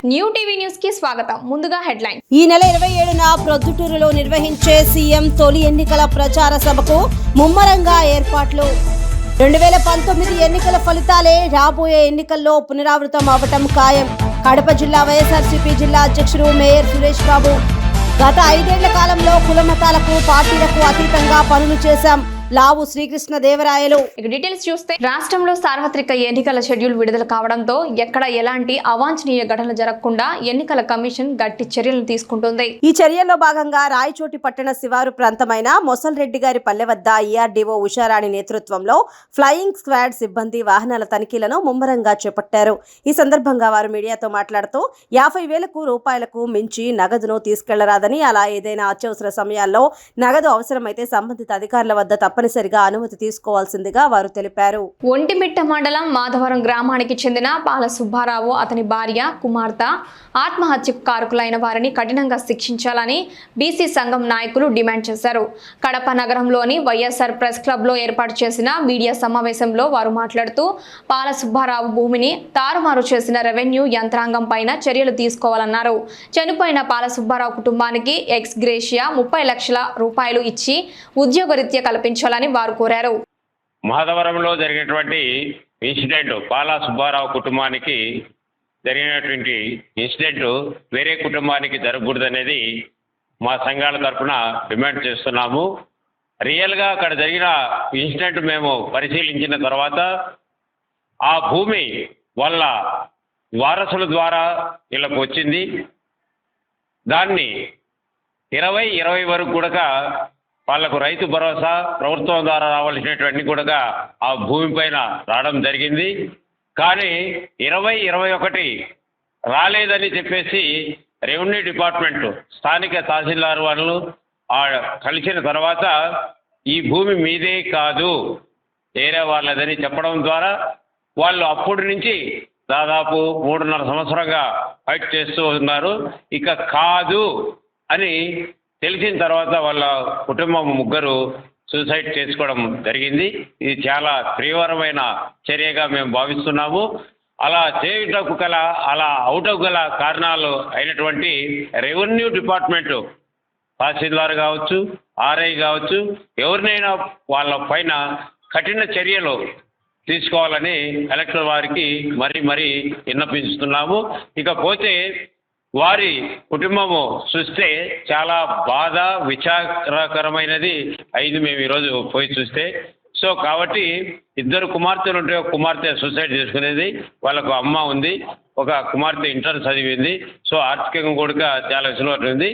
New TV news కి స్వాగతం. ముందుగా హెడ్లైన్. ఈ నెల 27న ప్రొద్దుటూరులో నిర్వహించే సీఎం తొలి ఎన్నికల ప్రచార సభకు ముమ్మరంగా ఏర్పాట్లు. 2019 ఎన్నికల ఫలితాలే రాబోయే ఎన్నికల్లో పునరావృతం అవటం ఖాయం. కడప జిల్లా వైఎస్ఆర్సీపీ జిల్లా అధ్యక్షుడు మేయర్ సురేష్ బాబు. గత 5 ఏళ్ల కాలంలో కులమతాలకు పార్టీలకు అతీతంగా పనులు చేశాం. లావు శ్రీకృష్ణదేవరాయలు. ఇక డీటెయిల్స్ చూస్తే రాష్ట్రంలో సార్వత్రిక ఎన్నికల షెడ్యూల్ విడుదల కావడంతో ఎక్కడ ఎలాంటి అవాంఛనీయ ఘటనలు జరగకుండా ఎన్నికల కమిషన్ గట్టి చర్యలు తీసుకుంటుంది. ఈ చర్యల్లో భాగంగా రాయచోటి పట్టణ శివారు ప్రాంతమైన మొసల్రెడ్డి గారి పల్లె వద్ద ఈఆర్డీఓ ఉషారాణి నేతృత్వంలో ఫ్లయింగ్ స్క్వాడ్ సిబ్బంది వాహనాల తనిఖీలను ముమ్మరంగా చేపట్టారు. ఈ సందర్భంగా వారు మీడియాతో మాట్లాడుతూ 50,000 రూపాయలకు మించి నగదును తీసుకెళ్లరాదని, అలా ఏదైనా అత్యవసర సమయాల్లో నగదు అవసరమైతే సంబంధిత అధికారుల వద్ద తప్పనిసరిగా అనుమతి తీసుకోవాల్సిందిగా వారు తెలిపారు. ఒంటిమిట్ట మండలం మాధవరం గ్రామానికి చెందిన పాల సుబ్బారావు, అతని భార్య, కుమార్తె ఆత్మహత్యకు కారకులైన వారిని కఠినంగా శిక్షించాలని బీసీ సంఘం నాయకులు డిమాండ్ చేశారు. కడప నగరంలోని వైఎస్ఆర్ ప్రెస్ క్లబ్ లో ఏర్పాటు చేసిన మీడియా సమావేశంలో వారు మాట్లాడుతూ పాల సుబ్బారావు భూమిని తారుమారు చేసిన రెవెన్యూ యంత్రాంగం పైన చర్యలు తీసుకోవాలన్నారు. చనిపోయిన పాల సుబ్బారావు కుటుంబానికి ఎక్స్ గ్రేషియా 30 లక్షల రూపాయలు ఇచ్చి ఉద్యోగరీత్యా కల్పించాలని వారు కోరారు. మాధవరంలో జరిగినటువంటి ఇన్సిడెంట్, పాల సుబ్బారావు కుటుంబానికి జరిగినటువంటి ఇన్సిడెంట్ వేరే కుటుంబానికి జరగకూడదనేది మా సంఘాల తరఫున డిమాండ్ చేస్తున్నాము. రియల్గా అక్కడ జరిగిన ఇన్సిడెంట్ మేము పరిశీలించిన తర్వాత ఆ భూమి వాళ్ళ వారసుల ద్వారా వీళ్ళకు వచ్చింది. దాన్ని 20 వరకు కూడా వాళ్లకు రైతు భరోసా ప్రభుత్వం ద్వారా రావాల్సినటువంటి కూడా ఆ భూమి పైన రావడం జరిగింది. కానీ 2021 రాలేదని చెప్పేసి రెవెన్యూ డిపార్ట్మెంట్ స్థానిక తహసీల్దార్ వాళ్ళు కలిసిన తర్వాత ఈ భూమి మీదే కాదు వేరే వాళ్ళదని చెప్పడం ద్వారా వాళ్ళు అప్పటి నుంచి దాదాపు 3.5 సంవత్సరంగా ఫైట్ చేస్తూ ఉన్నారు. ఇక కాదు అని తెలిసిన తర్వాత వాళ్ళ కుటుంబం ముగ్గురు సూసైడ్ చేసుకోవడం జరిగింది. ఇది చాలా తీవ్రమైన చర్యగా మేము భావిస్తున్నాము. అలా చేయుటకు అలా అవుటకు గల కారణాలు అయినటువంటి రెవెన్యూ డిపార్ట్మెంటు తహసీల్దార్ కావచ్చు, ఆర్ఐ కావచ్చు, ఎవరినైనా వాళ్ళ పైన కఠిన చర్యలు తీసుకోవాలని కలెక్టర్ వారికి మరీ విన్నపించుతున్నాము. ఇకపోతే వారి కుటుంబము చూస్తే చాలా బాధ, విచారకరమైనది అయింది మేము ఈరోజు పోయి చూస్తే. సో కాబట్టి 2 కుమార్తెలు ఉంటే ఒక కుమార్తె సూసైడ్ చేసుకునేది, వాళ్ళకు అమ్మ ఉంది, ఒక కుమార్తె ఇంటర్ చదివింది. సో ఆర్థికంగా కూడా చాలా విసులుబాటు ఉంది.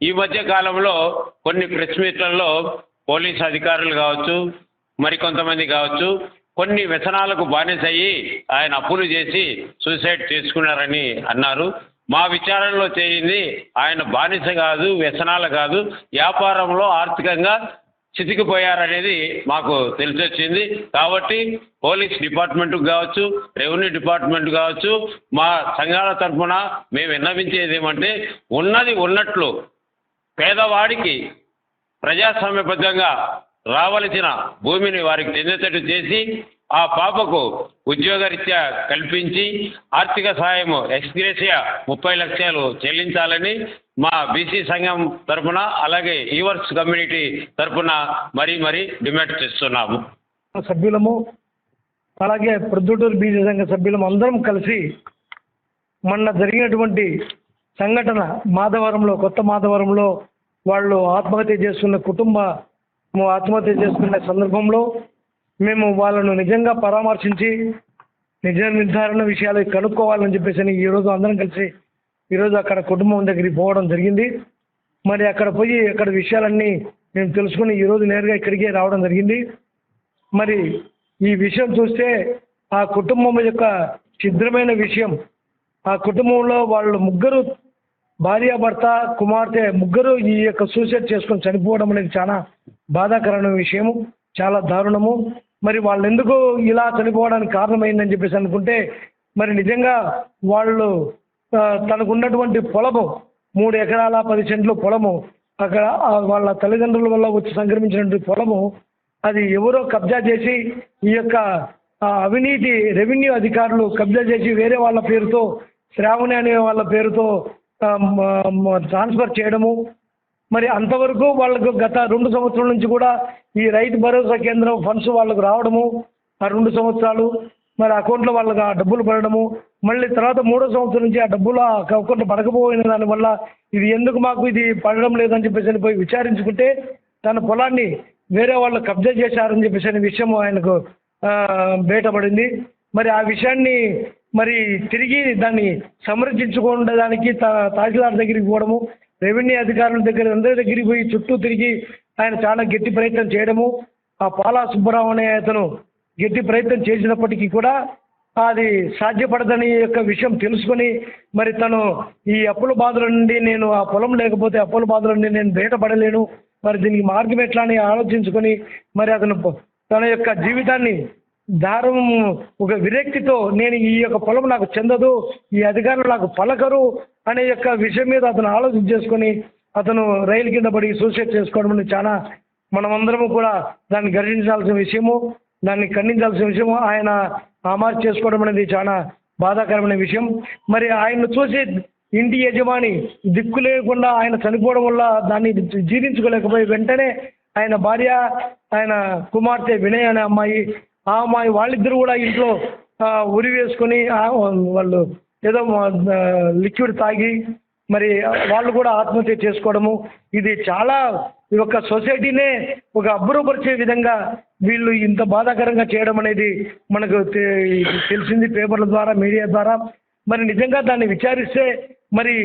ఈ మధ్య కాలంలో కొన్ని ప్రెస్ మీట్లలో పోలీస్ అధికారులు కావచ్చు, మరికొంతమంది కావచ్చు, కొన్ని వ్యసనాలకు బానిసయ్యి ఆయన అప్పులు చేసి సూసైడ్ చేసుకున్నారని అన్నారు. మా విచారణలో చేయింది ఆయన బానిస కాదు, వ్యసనాలు కాదు, వ్యాపారంలో ఆర్థికంగా చితికిపోయారనేది మాకు తెలిసొచ్చింది. కాబట్టి పోలీస్ డిపార్ట్మెంట్కి కావచ్చు, రెవెన్యూ డిపార్ట్మెంట్ కావచ్చు, మా సంఘాల తరఫున మేము విన్నవించేది ఏమంటే ఉన్నది ఉన్నట్లు పేదవాడికి ప్రజాస్వామ్యబద్ధంగా రావలసిన భూమిని వారికి చెందేటట్టు చేసి ఆ పాపకు ఉద్యోగరీత్యా కల్పించి ఆర్థిక సహాయము ఎక్స్గ్రేషియా 30 లక్షలు చెల్లించాలని మా బీసీ సంఘం తరఫున, అలాగే ఈవర్స్ కమ్యూనిటీ తరఫున మరీ డిమాండ్ చేస్తున్నాము. సభ్యులము, అలాగే ప్రొద్దుటూరు బీసీ సంఘ సభ్యులము అందరం కలిసి మొన్న జరిగినటువంటి సంఘటన మాధవరంలో, కొత్త మాధవరంలో వాళ్ళు ఆత్మహత్య చేసుకున్న కుటుంబము ఆత్మహత్య చేసుకునే సందర్భంలో మేము వాళ్ళను నిజంగా పరామర్శించి నిజ నిర్ధారణ విషయాలు కనుక్కోవాలని చెప్పేసి ఈరోజు అందరం కలిసి ఈరోజు అక్కడ కుటుంబం దగ్గరికి పోవడం జరిగింది. మరి అక్కడ పోయి అక్కడ విషయాలన్నీ మేము తెలుసుకుని ఈరోజు నేరుగా ఇక్కడికే రావడం జరిగింది. మరి ఈ విషయం చూస్తే ఆ కుటుంబం యొక్క ఛిద్రమైన విషయం, ఆ కుటుంబంలో వాళ్ళు ముగ్గురు భార్యాభర్త, కుమార్తె ముగ్గురు ఈ యొక్క సూసైడ్ చేసుకొని చనిపోవడం అనేది చాలా బాధాకరమైన విషయము, చాలా దారుణము. మరి వాళ్ళు ఎందుకు ఇలా చనిపోవడానికి కారణమైందని చెప్పేసి అనుకుంటే, మరి నిజంగా వాళ్ళు తనకున్నటువంటి పొలము 3 ఎకరాల 10 సెంట్లు పొలము, అక్కడ వాళ్ళ తల్లిదండ్రుల వల్ల వచ్చి సంక్రమించినటువంటి పొలము అది ఎవరో కబ్జా చేసి ఈ యొక్క అవినీతి రెవెన్యూ అధికారులు కబ్జా చేసి వేరే వాళ్ళ పేరుతో శ్రావణి అనే వాళ్ళ పేరుతో ట్రాన్స్ఫర్ చేయడము, మరి అంతవరకు వాళ్ళకు గత 2 సంవత్సరాల నుంచి కూడా ఈ రైతు భరోసా కేంద్రం ఫండ్స్ వాళ్ళకు రావడము, ఆ 2 సంవత్సరాలు మరి అకౌంట్లో వాళ్ళకి ఆ డబ్బులు పడడము, మళ్ళీ తర్వాత 3వ సంవత్సరం నుంచి ఆ డబ్బులు ఆ అకౌంట్లో పడకపోయిన దానివల్ల ఇది ఎందుకు మాకు ఇది పడడం లేదని చెప్పేసి పోయి విచారించుకుంటే తన పొలాన్ని వేరే వాళ్ళు కబ్జా చేశారని చెప్పేసి అనే విషయం ఆయనకు బయటపడింది. మరి ఆ విషయాన్ని మరి తిరిగి దాన్ని సంరక్షించుకోవడానికి తహసీల్దార్ దగ్గరికి పోవడము, రెవెన్యూ అధికారుల దగ్గర అందరి దగ్గరికి పోయి చుట్టూ తిరిగి ఆయన చాలా గట్టి ప్రయత్నం చేయడము, ఆ పాలా సుబ్బారావు అనే అతను గట్టి ప్రయత్నం చేసినప్పటికీ కూడా అది సాధ్యపడదని యొక్క విషయం తెలుసుకొని మరి తను ఈ అప్పుల బాధల నుండి నేను ఆ పొలం లేకపోతే అప్పుల బాధల నుండి నేను బయటపడలేను, మరి దీనికి మార్గం ఎట్లా అని ఆలోచించుకొని మరి అతను తన యొక్క జీవితాన్ని దారం ఒక విరక్తితో నేను ఈ యొక్క పొలం నాకు చెందదు, ఈ అధికారులు నాకు పలకరు అనే యొక్క విషయం మీద అతను ఆలోచన చేసుకొని అతను రైలు కింద పడి సూసైడ్ చేసుకోవడం అనేది చాలా మనమందరము కూడా దాన్ని గర్జించాల్సిన విషయము, దాన్ని ఖండించాల్సిన విషయము. ఆయన ఆమార్చి చేసుకోవడం అనేది చాలా బాధాకరమైన విషయం. మరి ఆయన్ను చూసి ఇంటి యజమాని దిక్కు లేకుండా ఆయన చనిపోవడం వల్ల దాన్ని జీర్ణించుకోలేకపోయి వెంటనే ఆయన భార్య, ఆయన కుమార్తె వినయ్ అనే అమ్మాయి, ఆ అమ్మాయి వాళ్ళిద్దరూ కూడా ఇంట్లో ఉరి వేసుకొని వాళ్ళు ఏదో లిక్విడ్ తాగి మరి వాళ్ళు కూడా ఆత్మహత్య చేసుకోవడము, ఇది చాలా ఈ యొక్క సొసైటీనే ఒక అబ్బురపరిచే విధంగా వీళ్ళు ఇంత బాధాకరంగా చేయడం అనేది మనకు తెలిసింది పేపర్ల ద్వారా, మీడియా ద్వారా. మరి నిజంగా దాన్ని విచారిస్తే మరి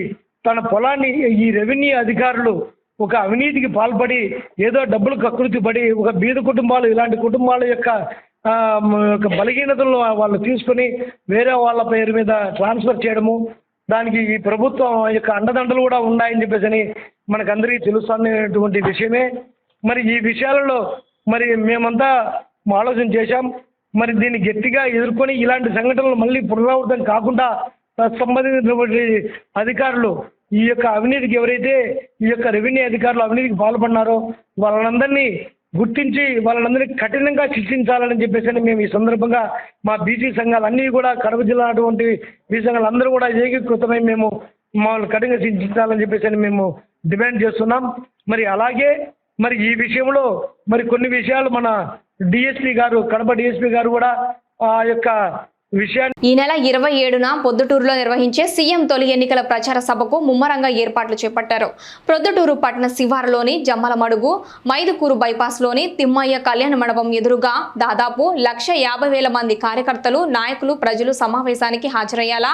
తన పొలాన్ని ఈ రెవెన్యూ అధికారులు ఒక అవినీతికి పాల్పడి ఏదో డబ్బులు కకృతి పడి ఒక బీద కుటుంబాలు, ఇలాంటి కుటుంబాల యొక్క బలహీనతలను వాళ్ళు తీసుకొని వేరే వాళ్ళ పేరు మీద ట్రాన్స్ఫర్ చేయడము, దానికి ఈ ప్రభుత్వం యొక్క అండదండలు కూడా ఉన్నాయని చెప్పేసి మనకందరికీ తెలుస్తున్నటువంటి విషయమే. మరి ఈ విషయాలలో మరి మేమంతా ఆలోచన చేశాం. మరి దీన్ని గట్టిగా ఎదుర్కొని ఇలాంటి సంఘటనలు మళ్ళీ పునరావృతం కాకుండా సంబంధించినటువంటి అధికారులు ఈ యొక్క అవినీతికి ఎవరైతే ఈ యొక్క రెవెన్యూ అధికారులు అవినీతికి పాల్పడినారో వాళ్ళందరినీ గుర్తించి వాళ్ళందరినీ కఠినంగా శిక్షించాలని చెప్పేసి మేము ఈ సందర్భంగా మా బీసీ సంఘాలన్నీ కూడా కడప జిల్లా అటువంటి బీసీ సంఘాలు అందరూ కూడా ఏకీకృతమై మేము మమ్మల్ని కఠినంగా శిక్షించాలని చెప్పేసి మేము డిమాండ్ చేస్తున్నాం. మరి అలాగే మరి ఈ విషయంలో మరి కొన్ని విషయాలు మన డిఎస్పీ గారు, కడప డిఎస్పీ గారు కూడా ఆ యొక్క విషయాన్ని ఈ నెల 27న పొద్దుటూరులో నిర్వహించే సీఎం తొలి ఎన్నికల ప్రచార సభకు ముమ్మరంగా ఏర్పాట్లు చేపట్టారు. ప్రొద్దుటూరు పట్టణ శివారులోని జమ్మలమడుగు, మైదుకూరు బైపాస్లోని తిమ్మయ్య కళ్యాణ మండపం ఎదురుగా దాదాపు 1,50,000 మంది కార్యకర్తలు, నాయకులు, ప్రజలు సమావేశానికి హాజరయ్యేలా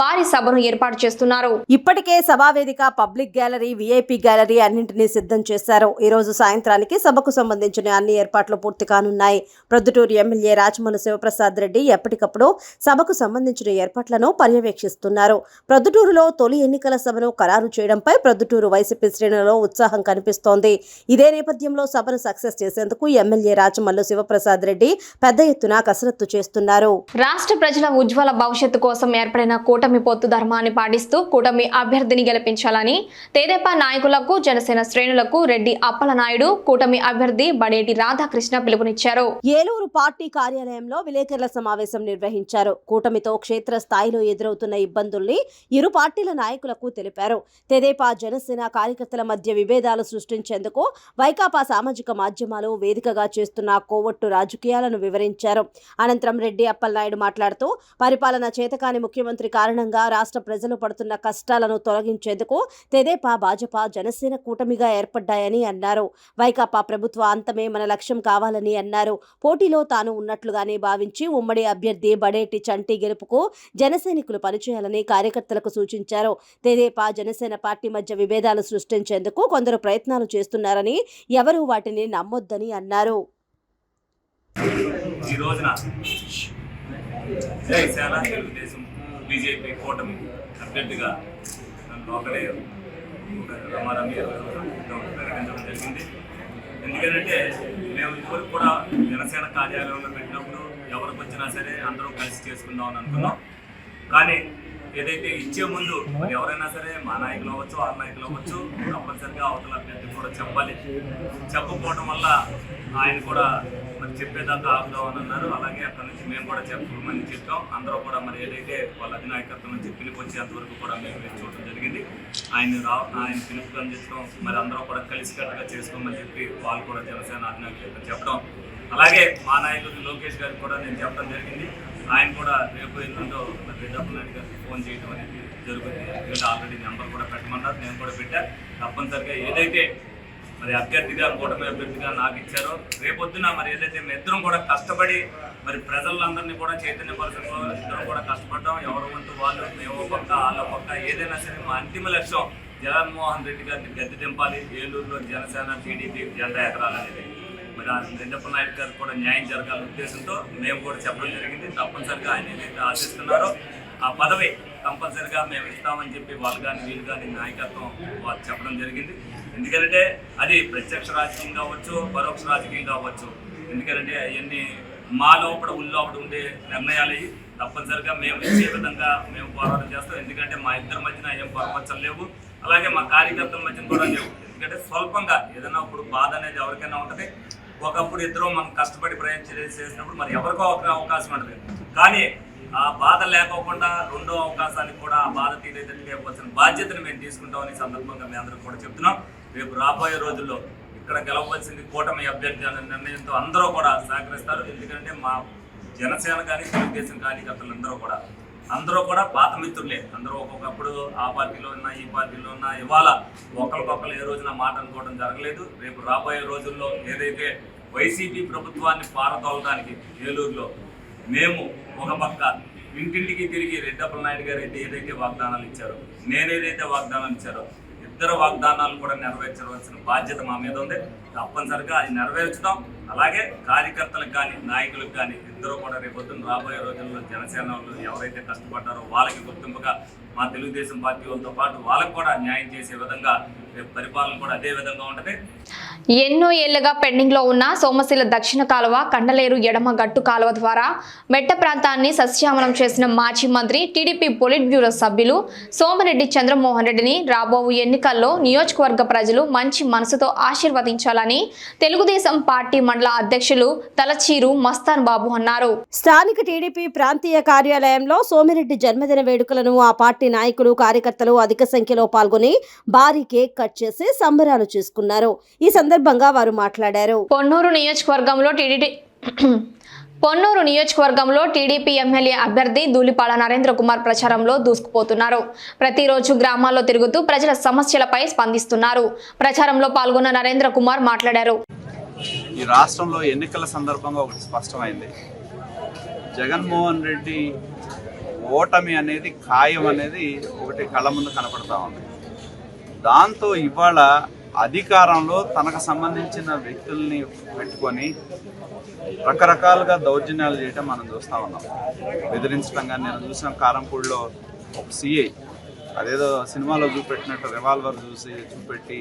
భారీ సభను ఏర్పాటు చేస్తున్నారు. ఇప్పటికే సభావేదిక, పబ్లిక్ గ్యాలరీ, విఐపి గ్యాలరీ అన్నింటినీ సిద్ధం చేశారు. ఈ రోజు సాయంత్రానికి సభకు సంబంధించిన అన్ని ఏర్పాట్లు పూర్తి కానున్నాయి. ప్రొద్దుటూరు ఎమ్మెల్యే రాచమల్లు శివప్రసాద్ రెడ్డి ఎప్పటికప్పుడు సభకు సంబంధించిన ఏర్పాట్లను పర్యవేక్షిస్తున్నారు. ప్రొద్దుటూరులో తొలి ఎన్నికల సభను ఖరారు చేయడంపై ప్రొద్దుటూరు వైసీపీ శ్రేణులలో ఉత్సాహం కనిపిస్తోంది. ఇదే నేపథ్యంలో సభను సక్సెస్ చేసేందుకు ఎమ్మెల్యే రాచమల్లు శివప్రసాద్ రెడ్డి పెద్ద ఎత్తున కసరత్తు చేస్తున్నారు. రాష్ట్ర ప్రజల ఉజ్వల భవిష్యత్తు కోసం ఏర్పడిన కూటమి పొత్తు ధర్మాన్ని పాటిస్తూ కూటమి అభ్యర్థిని గెలిపించాలని తెదేపా నాయకులకు, జనసేన శ్రేణులకు రెడ్డి అప్పలనాయుడు, కూటమి అభ్యర్థి బడేటి రాధాకృష్ణ పిలుపునిచ్చారు. ఏలూరు పార్టీ కార్యాలయంలో విలేకరుల సమావేశం నిర్వహించారు. కూటమితో క్షేత్ర స్థాయిలో ఎదురవుతున్న ఇబ్బందుల్ని ఇరు పార్టీల నాయకులకు తెలిపారు. తెదేపా, జనసేన కార్యకర్తల మధ్య విభేదాలు సృష్టించేందుకు వైకాపా సామాజిక మాధ్యమాలు వేదికగా చేస్తున్న కోవట్టు రాజకీయాలను వివరించారు. అనంతరం రెడ్డి అప్పలనాయుడు మాట్లాడుతూ పరిపాలన చేతకాని ముఖ్యమంత్రి కారణంగా రాష్ట్ర ప్రజలు పడుతున్న కష్టాలను తొలగించేందుకు తెదేపా, భాజపా, జనసేన కూటమిగా ఏర్పడ్డాయని అన్నారు. వైకాపా ప్రభుత్వ అంతమే మన లక్ష్యం కావాలని అన్నారు. పోటీలో తాను ఉన్నట్లుగానే భావించి ఉమ్మడి అభ్యర్థి బడేటి చంటి గెలుపుకు జనసైనికులు పనిచేయాలని కార్యకర్తలకు సూచించారు. తెదేపా, జనసేన పార్టీ మధ్య విభేదాలు సృష్టించేందుకు కొందరు ప్రయత్నాలు చేస్తున్నారని, ఎవరూ వాటిని నమ్మొద్దని అన్నారు. ఈ రోజున జనసేన, తెలుగుదేశం, బీజేపీ కూటమి అభ్యర్థిగా నన్ను ఒకడే రమారమి ప్రకటించడం జరిగింది. ఎందుకంటే మేము ఇదివరకు కూడా జనసేన కార్యాలయంలో పెట్టినప్పుడు ఎవరికి వచ్చినా సరే అందరం కలిసి చేసుకుందాం అని అనుకున్నాం. కానీ ఏదైతే ఇచ్చే ముందు మరి ఎవరైనా సరే మా నాయకులు అవ్వచ్చు, ఆ నాయకులు అవ్వచ్చు, తప్పనిసరిగా అవతల అభ్యర్థి కూడా చెప్పాలి. చెప్పకపోవడం వల్ల ఆయన కూడా మరి మరి చెప్పేదాకా ఆగుదామని అన్నారు. అలాగే అక్కడ నుంచి మేము కూడా చెప్పమని చెప్పాం. అందరూ కూడా మరి ఏదైతే వాళ్ళ అధినాయకత్వం నుంచి పిలుపు వచ్చేంతవరకు కూడా మేము వేచి చూడటం జరిగింది. ఆయన పిలుపు అందించడం, మరి అందరూ కూడా కలిసికట్టుగా చేసుకోమని చెప్పి వాళ్ళు కూడా జనసేన అధినాయకులు చెప్పడం, అలాగే మా నాయకుడు లోకేష్ గారికి కూడా నేను చెప్పడం జరిగింది. ఆయన కూడా రేపు ఎల్లుండో రెడ్డప్ప నాయుడు గారికి ఫోన్ చేయడం అనేది జరుగుతుంది. ఎందుకంటే ఆల్రెడీ నెంబర్ కూడా పెట్టమన్నారు, నేను కూడా పెట్టా. తప్పనిసరిగా ఏదైతే మరి అభ్యర్థిగా కూటమి అభ్యర్థిగా నాకు ఇచ్చారో, రేపొద్దున మరి ఏదైతే మేము ఇద్దరం కూడా కష్టపడి మరి ప్రజలందరినీ కూడా చైతన్యపరచడంలో ఇద్దరం కూడా కష్టపడ్డాం. ఎవరు వంతు వాళ్ళు, మేము పక్క వాళ్ళ పక్క, ఏదైనా సరే మా అంతిమ లక్ష్యం జగన్మోహన్ రెడ్డి గారిని గద్దె దింపాలి. ఏలూరులో జనసేన టీడీపీ జెండా ఎగరాలనేది. మరి రెడ్డప్ప నాయుడు గారికి కూడా న్యాయం జరగాలనే ఉద్దేశంతో మేము కూడా చెప్పడం జరిగింది. తప్పనిసరిగా ఆయన ఏదైతే ఆశిస్తున్నారో ఆ పదవి కంపల్సరిగా మేము ఇస్తామని చెప్పి వాళ్ళు కానీ వీళ్ళు కానీ నాయకత్వం వాళ్ళు చెప్పడం జరిగింది. ఎందుకంటే అది ప్రత్యక్ష రాజకీయం కావచ్చు, పరోక్ష రాజకీయం కావచ్చు. ఎందుకంటే అవన్నీ మా లోపల ఉల్లోపల ఉండే నిర్ణయాలు అయ్యి తప్పనిసరిగా మేము ఇచ్చే విధంగా మేము పోరాటం చేస్తాం. ఎందుకంటే మా ఇద్దరి మధ్యన ఏం పొరపచ్చలు లేవు, అలాగే మా కార్యకర్తల మధ్యన కూడా లేవు. ఎందుకంటే స్వల్పంగా ఏదైనా ఇప్పుడు బాధ అనేది ఎవరికైనా ఉంటుంది. ఒకప్పుడు ఇద్దరు మనం కష్టపడి ప్రయత్నం చేసినప్పుడు మరి ఎవరికో ఒక అవకాశం ఉంటుంది. కానీ ఆ బాధ లేకోకుండా రెండో అవకాశానికి కూడా ఆ బాధ తీరేదంటే వచ్చిన బాధ్యతను మేము తీసుకుంటామని సందర్భంగా మేము అందరూ కూడా చెప్తున్నాం. రేపు రాబోయే రోజుల్లో ఇక్కడ గెలవలసింది కూటమి అభ్యర్థి అనే నిర్ణయంతో అందరూ కూడా సహకరిస్తారు. ఎందుకంటే మా జనసేన కానీ తెలుగుదేశం కార్యకర్తలు అందరూ కూడా పాత మిత్రులే. అందరూ ఒక్కొక్కప్పుడు ఆ పార్టీలో ఉన్నా ఈ పార్టీలో ఉన్నా ఇవాళ ఒకరికొకరు ఏ రోజున మాట అనుకోవడం జరగలేదు. రేపు రాబోయే రోజుల్లో ఏదైతే వైసీపీ ప్రభుత్వాన్ని పారదోలడానికి ఏలూరులో మేము ఒక పక్క ఇంటింటికి తిరిగి రెడ్డప్ప నాయుడు గారు అయితే ఏదైతే వాగ్దానాలు ఇచ్చారో, నేనేదైతే వాగ్దానాలు ఇచ్చారో, ఇద్దరు వాగ్దానాలు కూడా నెరవేర్చవలసిన బాధ్యత మా మీద ఉంది. తప్పనిసరిగా అది నెరవేర్చుదాం. అలాగే కార్యకర్తలకు కానీ నాయకులకు కానీ ఇద్దరు కూడా రేపొద్దున రాబోయే రోజుల్లో జనసేన వాళ్ళు ఎవరైతే కష్టపడ్డారో వాళ్ళకి గుర్తింపుగా మా తెలుగుదేశం పార్టీ వాళ్ళతో పాటు వాళ్ళకు కూడా న్యాయం చేసే విధంగా రేపు పరిపాలన కూడా అదే విధంగా ఉంటుంది. ఎన్నో ఏళ్లుగా పెండింగ్ లో ఉన్న సోమశిల దక్షిణ కాలువ, కండలేరు ఎడమ గట్టు కాలువ ద్వారా మెట్ట ప్రాంతాన్ని సస్యామలం చేసిన మాజీ మంత్రి, టీడీపీ పొలిట్ బ్యూరో సభ్యులు సోమిరెడ్డి చంద్రమోహన్ రెడ్డిని రాబో ఎన్నికల్లో నియోజకవర్గ ప్రజలు మంచి మనసుతో ఆశీర్వదించాలని తెలుగుదేశం పార్టీ మండల అధ్యక్షులు తలచీరు మస్తాన్ బాబు అన్నారు. స్థానిక టీడీపీ ప్రాంతీయ కార్యాలయంలో సోమిరెడ్డి జన్మదిన వేడుకలను ఆ పార్టీ నాయకులు, కార్యకర్తలు అధిక సంఖ్యలో పాల్గొని భారీ కేక్ కట్ చేసి సంబరాలు చేసుకున్నారు. ఈ సందర్భంగా వారు మాట్లాడారు. పొన్నూరు నియోజకవర్గంలో టీడీపీ ఎమ్మెల్యే అభ్యర్థి ధూళిపాల నరేంద్ర కుమార్ ప్రచారంలో దూసుకుపోతున్నారు. ప్రతిరోజు గ్రామాల్లో తిరుగుతూ ప్రజల సమస్యలపై స్పందిస్తున్నారు. ప్రచారంలో పాల్గొన్న నరేంద్ర కుమార్ మాట్లాడారు. ఈ రాష్ట్రంలో ఎన్నికల సందర్భంగా ఒకటి స్పష్టమైంది. జగన్మోహన్ రెడ్డి ఓటమి అనేది ఖాయం అనేది ఒకటి కళ్ళ ముందు కనపడతా ఉంది. దాంతో ఇవాళ అధికారంలో తనకు సంబంధించిన వ్యక్తుల్ని పెట్టుకొని రకరకాలుగా దౌర్జన్యాలు చేయటం మనం చూస్తూ ఉన్నాం. బెదిరించడం కానీ, నేను చూసిన కారంపూడిలో ఒక సిఐ అదేదో సినిమాలో చూపెట్టినట్టు రివాల్వర్ చూపెట్టి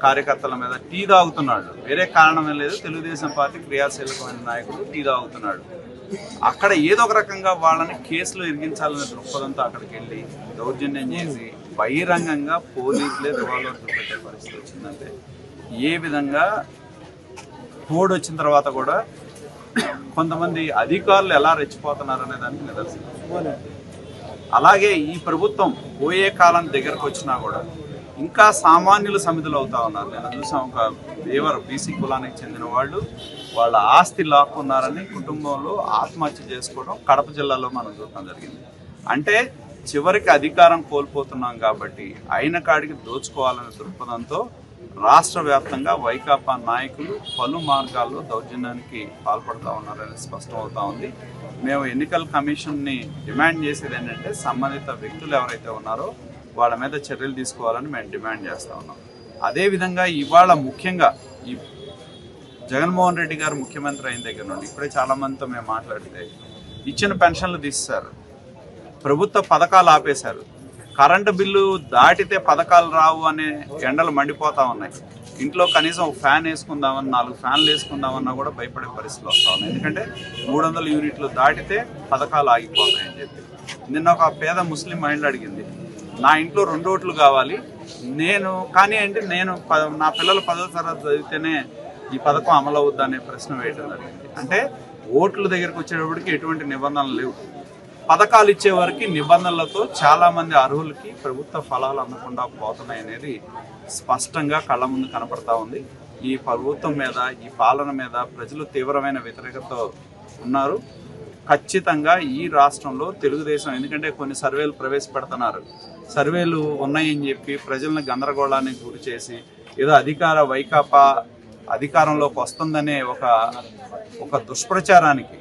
కార్యకర్తల మీద టీ తాగుతున్నాడు. వేరే కారణమే లేదు, తెలుగుదేశం పార్టీ క్రియాశీలకమైన నాయకుడు టీ తాగుతున్నాడు. అక్కడ ఏదో ఒక రకంగా వాళ్ళని కేసులో ఇరిగించాలనే దృక్పథంతో అక్కడికి వెళ్ళి దౌర్జన్యం చేసి బహిరంగంగా పోలీసులే రివాల్వర్ చూపెట్టే పరిస్థితి వచ్చిందంటే ఏ విధంగా కోడ్ వచ్చిన తర్వాత కూడా కొంతమంది అధికారులు ఎలా రెచ్చిపోతున్నారు అనే దానికి నిదర్శనం. అలాగే ఈ ప్రభుత్వం పోయే కాలం దగ్గరకు వచ్చినా కూడా ఇంకా సామాన్యులు సమితులు అవుతా ఉన్నారు. నేను చూసాం, ఒక దేవర్ బీసీ కులానికి చెందిన వాళ్ళు వాళ్ళ ఆస్తి లాక్కున్నారని కుటుంబంలో ఆత్మహత్య చేసుకోవడం కడప జిల్లాలో మనం చూడటం జరిగింది. అంటే చివరికి అధికారం కోల్పోతున్నాం కాబట్టి అయిన కాడికి దోచుకోవాలనే దృక్పథంతో రాష్ట్ర వ్యాప్తంగా వైకాపా నాయకులు పలు మార్గాల్లో దౌర్జన్యానికి పాల్పడుతూ ఉన్నారని స్పష్టం అవుతా ఉంది. మేము ఎన్నికల కమిషన్ని డిమాండ్ చేసేది ఏంటంటే సంబంధిత వ్యక్తులు ఎవరైతే ఉన్నారో వాళ్ళ మీద చర్యలు తీసుకోవాలని మేము డిమాండ్ చేస్తూ ఉన్నాం. అదేవిధంగా ఇవాళ ముఖ్యంగా ఈ జగన్మోహన్ రెడ్డి గారు ముఖ్యమంత్రి అయిన దగ్గర నుండి ఇప్పుడే చాలామందితో మేము మాట్లాడితే ఇచ్చిన పెన్షన్లు తీసేశారు, ప్రభుత్వ పథకాలు ఆపేశారు, కరెంటు బిల్లు దాటితే పథకాలు రావు అనే ఎండలు మండిపోతూ ఉన్నాయి. ఇంట్లో కనీసం ఒక ఫ్యాన్ వేసుకుందామని 4 ఫ్యాన్లు వేసుకుందామన్నా కూడా భయపడే పరిస్థితులు వస్తూ ఉన్నాయి. ఎందుకంటే 300 యూనిట్లు దాటితే పథకాలు ఆగిపోతాయని చెప్పి. నిన్న ఒక పేద ముస్లిం మహిళ అడిగింది, నా ఇంట్లో 2 ఓట్లు కావాలి, నేను నా పిల్లలు 10వ తరగతి చదివితేనే ఈ పథకం అమలు అవుద్దా అనే ప్రశ్న వేయడం జరిగింది. అంటే ఓట్ల దగ్గరికి వచ్చేటప్పటికి ఎటువంటి నిబంధనలు లేవు. పథకాలు ఇచ్చే వరకు నిబంధనలతో చాలామంది అర్హులకి ప్రభుత్వ ఫలాలు అందకుండా పోతున్నాయి అనేది స్పష్టంగా కళ్ళ ముందు కనపడతా ఉంది. ఈ ప్రభుత్వం మీద, ఈ పాలన మీద ప్రజలు తీవ్రమైన వ్యతిరేకతతో ఉన్నారు. ఖచ్చితంగా ఈ రాష్ట్రంలో తెలుగుదేశం, ఎందుకంటే కొన్ని సర్వేలు ప్రవేశపెడుతున్నారు, సర్వేలు ఉన్నాయని చెప్పి ప్రజలను గందరగోళానికి గురి చేసి ఏదో వైకాపా అధికారంలోకి వస్తుందనే ఒక దుష్ప్రచారానికి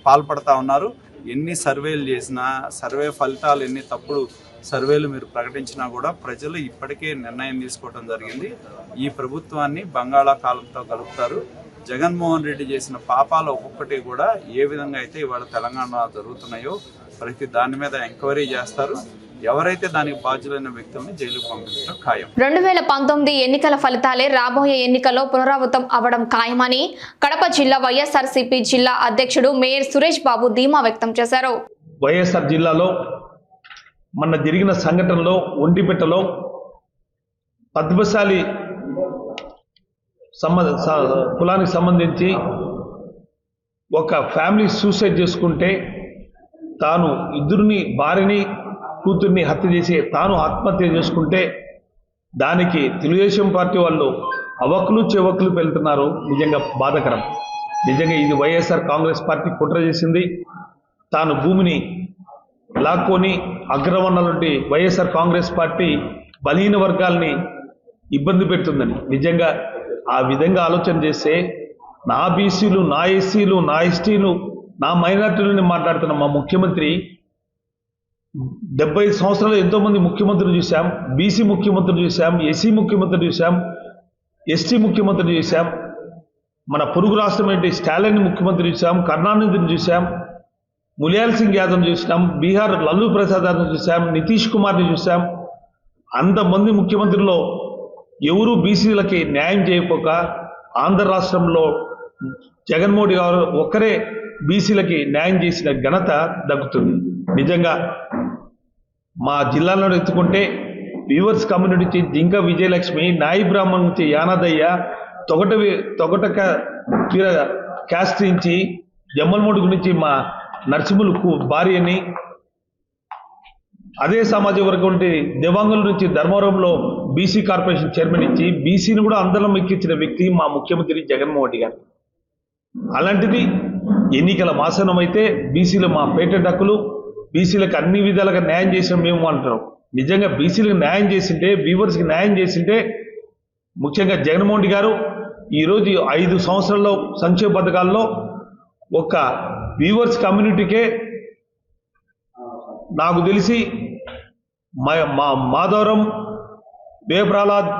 పాల్పడతా ఉన్నారు. ఎన్ని సర్వేలు చేసినా, సర్వే ఫలితాలు ఎన్ని తప్పుడు సర్వేలు మీరు ప్రకటించినా కూడా ప్రజలు ఇప్పటికే నిర్ణయం తీసుకోవడం జరిగింది. ఈ ప్రభుత్వాన్ని బంగాళాఖాతంతో కలుపుతారు. జగన్మోహన్ రెడ్డి చేసిన పాపాలు ఒక్కొక్కటి కూడా ఏ విధంగా అయితే ఇవాళ తెలంగాణ జరుగుతున్నాయో ప్రతి దాని మీద ఎంక్వైరీ చేస్తారు. ఎవరైతే దానికి బాధ్యులైన వ్యక్తుల్ని జైలుకు పంపించడం ఖాయం. 2019 ఎన్నికల ఫలితాలే రాబోయే ఎన్నికల్లో పునరావృతం అవడం ఖాయమని కడప జిల్లా వైఎస్ఆర్సీపీ జిల్లా అధ్యక్షుడు మేయర్ సురేష్ బాబు ధీమా వ్యక్తం చేశారు. వైఎస్ఆర్ జిల్లాలో మొన్న జరిగిన సంఘటనలో ఒంటిపెట్టలో పద్మశాలి కులానికి సంబంధించి ఒక ఫ్యామిలీ సూసైడ్ చేసుకుంటే తాను భార్యని కూతుర్ని హత్య చేసి తాను ఆత్మహత్య చేసుకుంటే దానికి తెలుగుదేశం పార్టీ వాళ్ళు అవకులు చెవకులు వెళ్తున్నారు. నిజంగా బాధాకరం. నిజంగా ఇది వైఎస్ఆర్ కాంగ్రెస్ పార్టీ కుట్ర చేసింది. తాను భూమిని లాక్కొని అగ్రవర్ణాలంటి వైఎస్ఆర్ కాంగ్రెస్ పార్టీ బలహీన వర్గాల్ని ఇబ్బంది పెడుతుందని నిజంగా ఆ విధంగా ఆలోచన చేస్తే నా బీసీలు, నా ఎస్సీలు, నా ఎస్టీలు, నా మైనార్టీలని మాట్లాడుతున్న మా ముఖ్యమంత్రి 75 సంవత్సరాలు ఎంతోమంది ముఖ్యమంత్రులు చూసాం. బీసీ ముఖ్యమంత్రులు చూసాం, ఎస్సీ ముఖ్యమంత్రులు చూసాం, ఎస్టీ ముఖ్యమంత్రులు చూసాం. మన పొరుగు రాష్ట్రం ఏంటి స్టాలిన్ ముఖ్యమంత్రి చూసాం, కరుణానిధిని చూసాం, ములాయం సింగ్ యాదవ్ చూసాం, బీహార్ లల్లూ ప్రసాద్ యాదవ్ చూసాం, నితీష్ కుమార్ని చూసాం. అంతమంది ముఖ్యమంత్రుల్లో ఎవరు బీసీలకి న్యాయం చేయకపోక ఆంధ్ర రాష్ట్రంలో జగన్మోహన్ గారు ఒక్కరే బీసీలకి న్యాయం చేసిన ఘనత దక్కుతుంది. నిజంగా మా జిల్లాలో ఎత్తుకుంటే వీవర్స్ కమ్యూనిటీ నుంచి జింక విజయలక్ష్మి, నాయి బ్రాహ్మణ్ నుంచి యానాదయ్య, తొగటక క్యాస్ట్ నుంచి జమ్మల్మూడు నుంచి మా నరసింహులకు భార్యని, అదే సమాజ వర్గం నుండి దేవాంగుల నుంచి ధర్మవరంలో బీసీ కార్పొరేషన్ చైర్మన్ ఇచ్చి బీసీని కూడా అందరం ఎక్కించిన వ్యక్తి మా ముఖ్యమంత్రి జగన్మోహన్ రెడ్డి గారు. అలాంటిది ఎన్నికల మాసనం అయితే బీసీలు మా పేటెంట్ హక్కులు, బీసీలకు అన్ని విధాలుగా న్యాయం చేసిన మేము అంటున్నాం. నిజంగా బీసీలకు న్యాయం చేసింటే, వీవర్స్కి న్యాయం చేసింటే, ముఖ్యంగా జగన్మోహన్ రెడ్డి గారు ఈరోజు 5 సంవత్సరాల్లో సంక్షేమ పథకాల్లో ఒక వీవర్స్ కమ్యూనిటీకే నాకు తెలిసి మా మాధవరం, వేప్రాలాద్,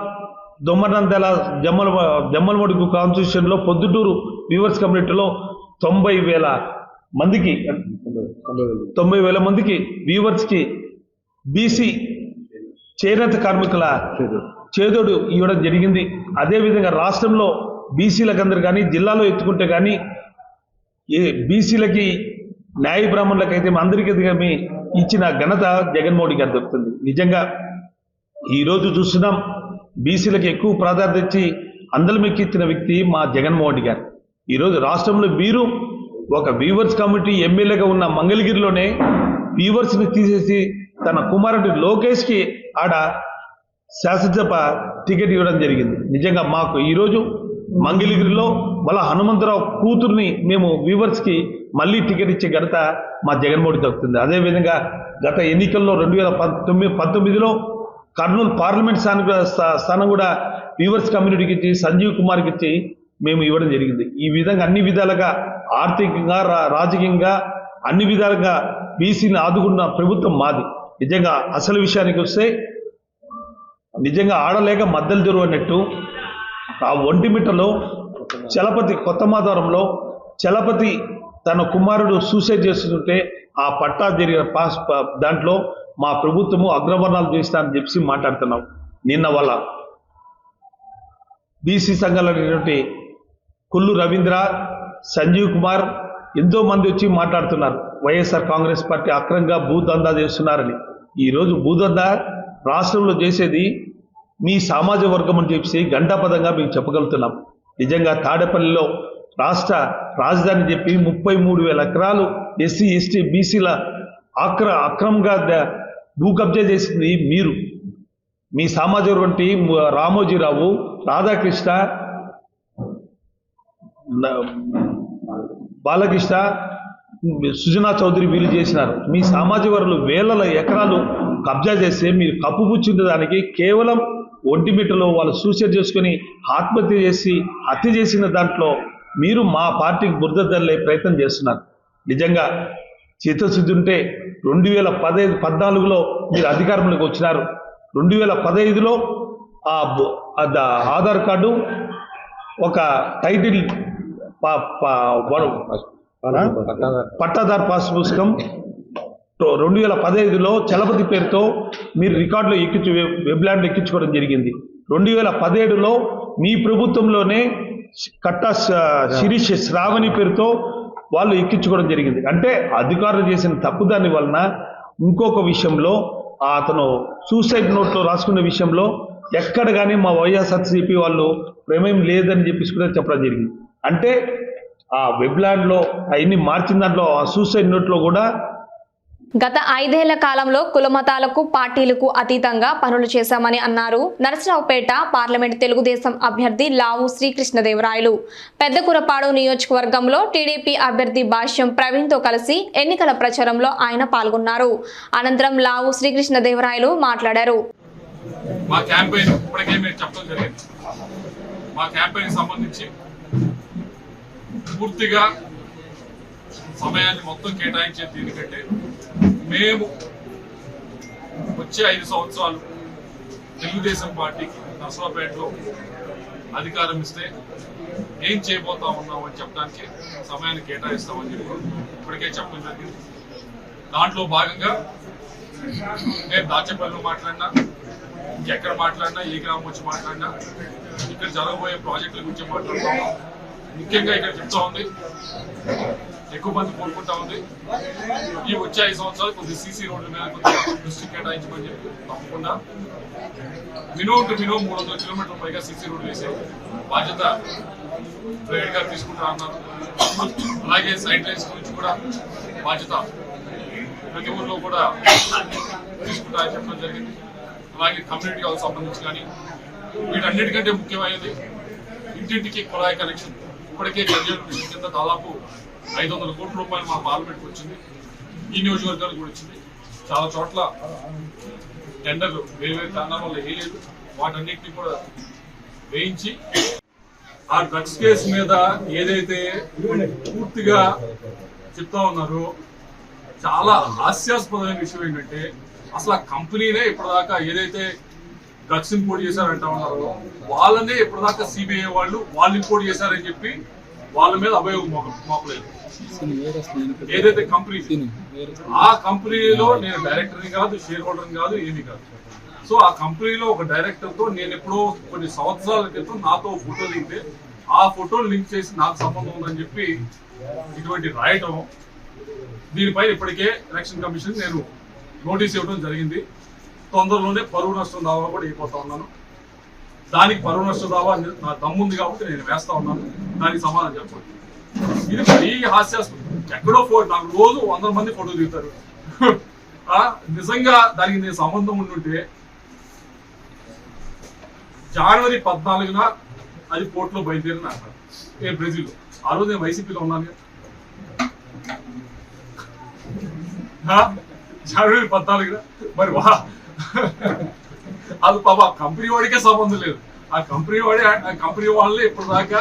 దొమ్మనందెల, జమ్మలమడుగు కాన్స్టిట్యూషన్లో పొద్దుటూరు వీవర్స్ కమ్యూనిటీలో 90,000 మందికి వీవర్స్కి బీసీ చేనేత కార్మికుల చేదోడు ఇవ్వడం జరిగింది. అదేవిధంగా రాష్ట్రంలో బీసీలకందరూ కానీ జిల్లాలో ఎత్తుకుంటే కానీ బీసీలకి న్యాయ బ్రాహ్మణులకైతే అందరికీ ఇచ్చిన ఘనత జగన్మోహన్ గారు దొరుకుతుంది. నిజంగా ఈరోజు చూస్తున్నాం బీసీలకు ఎక్కువ ప్రాధాన్యత ఇచ్చి అందరం ఎక్కించిన వ్యక్తి మా జగన్మోహన్ గారు. ఈరోజు రాష్ట్రంలో వీరు ఒక వీవర్స్ కమిటీ ఎమ్మెల్యేగా ఉన్న మంగళగిరిలోనే వీవర్స్ని తీసేసి తన కుమారుడు లోకేష్కి ఆడ శాసనసభ టికెట్ ఇవ్వడం జరిగింది. నిజంగా మాకు ఈరోజు మంగళగిరిలో మళ్ళా హనుమంతరావు కూతుర్ని మేము వీవర్స్కి మళ్ళీ టికెట్ ఇచ్చే ఘనత మా జగన్మోహన్ దక్కుతుంది. అదేవిధంగా గత ఎన్నికల్లో 2019లో కర్నూలు పార్లమెంట్ స్థానం కూడా వీవర్స్ కమ్యూనిటీకి ఇచ్చి సంజీవ్ కుమార్కి ఇచ్చి మేము ఇవ్వడం జరిగింది. ఈ విధంగా అన్ని విధాలుగా ఆర్థికంగా, రాజకీయంగా అన్ని విధాలుగా బీసీని ఆదుకున్న ప్రభుత్వం మాది. నిజంగా అసలు విషయానికి వస్తే నిజంగా ఆడలేక మద్దలు జరువు అన్నట్టు ఆ ఒంటిమిట్టలో చలపతి, కొత్త మాధవరంలో చలపతి తన కుమారుడు సూసైడ్ చేస్తుంటే ఆ పట్టా జరిగిన దాంట్లో మా ప్రభుత్వము అగ్రవర్ణాలు చేస్తానని చెప్పి మాట్లాడుతున్నాం. నిన్న వాళ్ళ బీసీ సంఘాలైనటువంటి కొల్లు రవీంద్ర, సంజీవ్ కుమార్ ఎంతో మంది వచ్చి మాట్లాడుతున్నారు వైఎస్ఆర్ కాంగ్రెస్ పార్టీ అక్రమంగా భూదందా చేస్తున్నారని. ఈరోజు భూదందా రాష్ట్రంలో చేసేది మీ సామాజిక వర్గం అని చెప్పి గంటాపదంగా మేము చెప్పగలుగుతున్నాం. నిజంగా తాడేపల్లిలో రాష్ట్ర రాజధాని చెప్పి 33,000 ఎకరాలు ఎస్సీ ఎస్టీ బీసీల అక్రమంగా భూ కబ్జా చేసింది మీరు. మీ సామాజిక వంటి రామోజీరావు, రాధాకృష్ణ, బాలకృష్ణ, సుజనా చౌదరి వీళ్ళు చేసినారు. మీ సామాజిక వర్గులు వేల ఎకరాలు కబ్జా చేస్తే మీరు కప్పుపుచ్చిన దానికి కేవలం ఒంటిమిట్టలో వాళ్ళు సూసైడ్ చేసుకుని ఆత్మహత్య చేసి హత్య చేసిన దాంట్లో మీరు మా పార్టీకి బురద జల్లే ప్రయత్నం చేస్తున్నారు. నిజంగా చిత్తశుద్ధి ఉంటే 2014లో మీరు అధికారంలోకి వచ్చినారు. 2015లో ఆధార్ కార్డు ఒక టైటిల్ పట్టాదారు పాస్ పుస్తకం 2015లో చలపతి పేరుతో మీరు రికార్డులో వెబ్లాండ్లో ఎక్కించుకోవడం జరిగింది. 2017లో మీ ప్రభుత్వంలోనే కట్టా శిరీష్ శ్రావణి పేరుతో వాళ్ళు ఎక్కించుకోవడం జరిగింది. అంటే అధికారులు చేసిన తప్పుదాని వలన ఇంకొక విషయంలో అతను సూసైడ్ నోట్లో రాసుకున్న విషయంలో ఎక్కడ కానీ మా వైఎస్ఆర్సీపీ వాళ్ళు ప్రమేయం లేదని కూడా చెప్పడం జరిగింది. అంటే ఆ వెబ్లాండ్లో అవన్నీ మార్చిన దాంట్లో ఆ సూసైడ్ నోట్లో కూడా గత 5 ఏళ్ల కాలంలో కులమతాలకు పార్టీలకు అతీతంగా పనులు చేశామని అన్నారు నరసరావుపేట పార్లమెంట్ తెలుగుదేశం అభ్యర్థి లావు శ్రీకృష్ణదేవరాయలు. పెద్దకురపాడు నియోజకవర్గంలో టీడీపీ అభ్యర్థి భాష్యం ప్రవీణ్తో కలిసి ఎన్నికల ప్రచారంలో ఆయన పాల్గొన్నారు. అనంతరం లావు శ్రీకృష్ణదేవరాయలు మాట్లాడారు. మా క్యాంపెయిన్ ఇప్పటికే మీరు చెప్పడం జరిగింది. మా క్యాంపెయిన్ సంబంధించి పూర్తిగా సమయాన్ని మొత్తం కేటాయించే దీనికంటే మేము వచ్చే 5 సంవత్సరాలు తెలుగుదేశం పార్టీకి నరసరావుపేటలో అధికారం ఇస్తే ఏం చేయబోతా ఉన్నామని చెప్పడానికి సమయాన్ని కేటాయిస్తామని చెప్పి ఇప్పటికే చెప్పడం జరిగింది. దాంట్లో భాగంగా నేను దాచేపల్లిలో మాట్లాడినా, ఎక్కడ మాట్లాడినా, ఏ గ్రామం వచ్చి మాట్లాడినా, ఇక్కడ జరగబోయే ప్రాజెక్టుల గురించి మాట్లాడుతాం. ముఖ్యంగా ఇక్కడ చెప్తా ఉంది, ఎక్కువ మంది కోరుకుంటా ఉంది, ఈ వచ్చే 5 సంవత్సరాలు కొద్దిగా సీసీ రోడ్ల మీద కొద్దిగా దృష్టి కేటాయించమని చెప్పి తప్పకుండా మినిమం 300 కిలోమీటర్ల పైగా సీసీ రోడ్లు వేసే బాధ్యత ప్రైవేట్ గా తీసుకుంటా అన్నారు. అలాగే సైడ్ లైన్స్ గురించి కూడా బాధ్యత ప్రతి ఊర్లో కూడా తీసుకుంటా అని చెప్పడం జరిగింది. అలాగే కమ్యూనిటీ హాల్ సంబంధించి కానీ వీటన్నిటికంటే ముఖ్యమైనది ఇంటింటికి కుళాయి కనెక్షన్. ఇప్పటికే కళ్యాణ మిషన్ కింద దాదాపు 500 కోట్ల రూపాయలు మా పార్లమెంట్కి వచ్చింది, ఈ నియోజకవర్గానికి కూడా వచ్చింది. చాలా చోట్ల టెండర్లు వేరు కారణాల వల్ల వేయలేదు, వాటన్నిటిని కూడా వేయించి ఆ డ్రగ్స్ కేసు మీద ఏదైతే పూర్తిగా చెప్తా ఉన్నారో చాలా హాస్యాస్పదమైన విషయం ఏంటంటే అసలు ఆ కంపెనీనే ఇప్పటిదాకా ఏదైతే డ్రగ్స్ ఇంపోర్ట్ చేశారంటా ఉన్నారో వాళ్ళనే ఇప్పటిదాకా సిబిఐ వాళ్ళు ఇంపోర్ట్ చేశారని చెప్పి వాళ్ళ మీద అభియోగం మోపలేదు. ఏదైతే కంపెనీ ఆ కంపెనీలో నేను డైరెక్టర్ని కాదు, షేర్ హోల్డర్ని కాదు, ఏమీ కాదు. సో ఆ కంపెనీలో ఒక డైరెక్టర్తో నేను ఎప్పుడో కొన్ని సంవత్సరాల క్రితం నాతో ఫోటో దిగితే ఆ ఫోటోలు లింక్ చేసి నాకు సంబంధం ఉందని చెప్పి ఇటువంటి రాయటం, దీనిపై ఇప్పటికే ఎలక్షన్ కమిషన్ నేను నోటీస్ ఇవ్వడం జరిగింది. తొందరలోనే పరువు నష్టం దావా కూడా అయిపోతా ఉన్నాను. దానికి పరువు నష్టం దావా నా దమ్ముంది కాబట్టి నేను వేస్తా ఉన్నాను. దానికి సమాధానం చెప్పండి. ఇది మరీ హాస్యాస్పదం. ఎక్కడో నాకు రోజు 100 మంది ఫోటో దిగుతారు. నిజంగా దానికి నేను సంబంధం ఉండుంటే జనవరి 14న అది పోర్ట్లో బయలుదేరిన బ్రెజిల్. ఆ రోజు నేను వైసీపీలో ఉన్నాను. జనవరి 14న మరి అది పాప కంపెనీ వాడికే సంబంధం లేదు. ఆ కంపెనీ వాళ్ళే ఇప్పుడు దాకా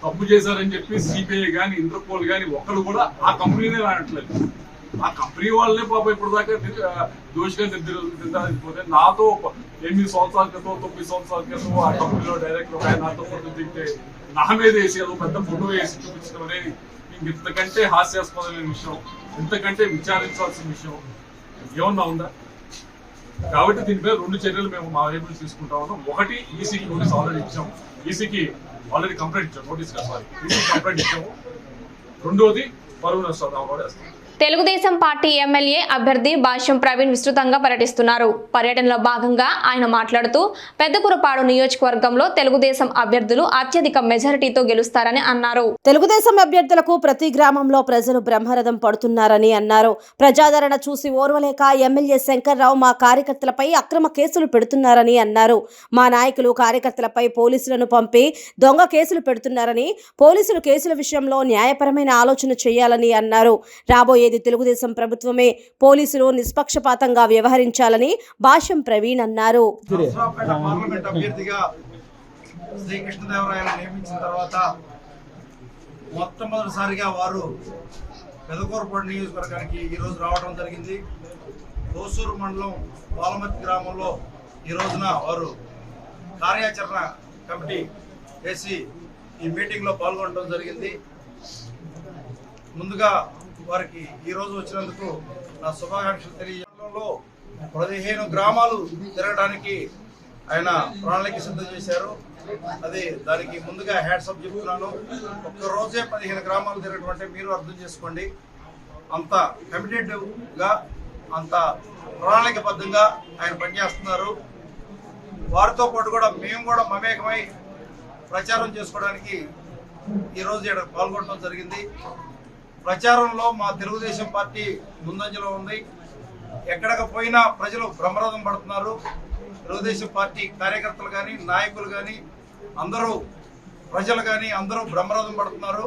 తప్పు చేశారని చెప్పి సిబిఐ కానీ ఇంటర్పోల్ కానీ ఒకళ్ళు కూడా ఆ కంపెనీనే రానట్లేదు. ఆ కంపెనీ వాళ్ళనే పాప ఇప్పుడు దాకా దోషిగా నిర్ధారించిపోతే నాతో 8 సంవత్సరాల క్రితం 9 సంవత్సరాల క్రితం ఆ కంపెనీలో డైరెక్టర్ ఆయన నాతో ఫోటో దిగితే నా మీద వేసి అది పెద్ద ఫోటో వేసి చూపించడం అనేది ఇంతకంటే హాస్యాస్పదమైన విషయం, ఇంతకంటే విచారించాల్సిన విషయం ఏమన్నా ఉందా? కాబట్టి దీనిపై 2 చర్యలు మేము మా వైపు తీసుకుంటా ఉన్నాం. ఒకటి, ఈసీకి నోటీస్ ఆల్రెడీ ఇచ్చాము, ఈసీకి ఆల్రెడీ కంప్లైంట్ ఇచ్చాము, నోటీస్ కాదు సారీ ఈసీకి కంప్లైంట్ ఇచ్చాము. రెండోది పరువు నష్టాలు కూడా వేస్తాం. తెలుగుదేశం పార్టీ ఎమ్మెల్యే అభ్యర్థి భాష్యం ప్రవీణ్ విస్తృతంగా పర్యటిస్తున్నారు. పర్యటనలో భాగంగా ఆయన మాట్లాడుతూ పెద్దకురపాడు నియోజకవర్గంలో తెలుగుదేశం అభ్యర్థులు అత్యధిక మెజారిటీతో గెలుస్తారని అన్నారు. తెలుగుదేశం అభ్యర్థులకు ప్రతి గ్రామంలో ప్రజలు బ్రహ్మరథం పడుతున్నారని అన్నారు. ప్రజాదరణ చూసి ఓర్వలేక ఎమ్మెల్యే శంకర్రావు మా కార్యకర్తలపై అక్రమ కేసులు పెడుతున్నారని అన్నారు. మా నాయకులు కార్యకర్తలపై పోలీసులను పంపి దొంగ కేసులు పెడుతున్నారని, పోలీసులు కేసుల విషయంలో న్యాయపరమైన ఆలోచన చేయాలని అన్నారు. రాబోయేది తెలుగుదేశం ప్రభుత్వమే, పోలీసులు నిష్పక్షపాతంగా వ్యవహరించాలని భాష్యం ప్రవీణ్ అన్నారు. పార్లమెంట్ అభ్యర్థిగా శ్రీకృష్ణదేవరాయలు నియమించిన తర్వాత మొట్టమొదటిసారిగా వారు పెదకూరపాడు నియోజకవర్గానికి ఈరోజు రావడం జరిగింది. దోసూరు మండలం బాలమతి గ్రామంలో ఈ రోజున వారు కార్యాచరణ కమిటీ వేసి ఈ మీటింగ్లో పాల్గొనడం జరిగింది. ముందుగా వారికి ఈరోజు వచ్చినందుకు నా శుభాకాంక్షలు తెలియజేయడంలో 15 గ్రామాలు తిరగడానికి ఆయన ప్రణాళిక సిద్ధం చేశారు. దానికి ముందుగా హ్యాట్సప్ చెప్తున్నాను. ఒక్క రోజే 15 గ్రామాలు తిరగడం అంటే మీరు అర్థం చేసుకోండి. అంత కమిటెడ్గా, అంత ప్రణాళికబద్ధంగా ఆయన పనిచేస్తున్నారు. వారితో పాటు కూడా మేము కూడా మమేకమై ప్రచారం చేసుకోవడానికి ఈరోజు ఇక్కడ పాల్గొనడం జరిగింది. ప్రచారంలో మా తెలుగుదేశం పార్టీ ముందంజలో ఉంది. ఎక్కడికి పోయినా ప్రజలు బ్రహ్మరథం పడుతున్నారు. తెలుగుదేశం పార్టీ కార్యకర్తలు కానీ, నాయకులు కానీ, అందరూ ప్రజలు కానీ అందరూ బ్రహ్మరథం పడుతున్నారు.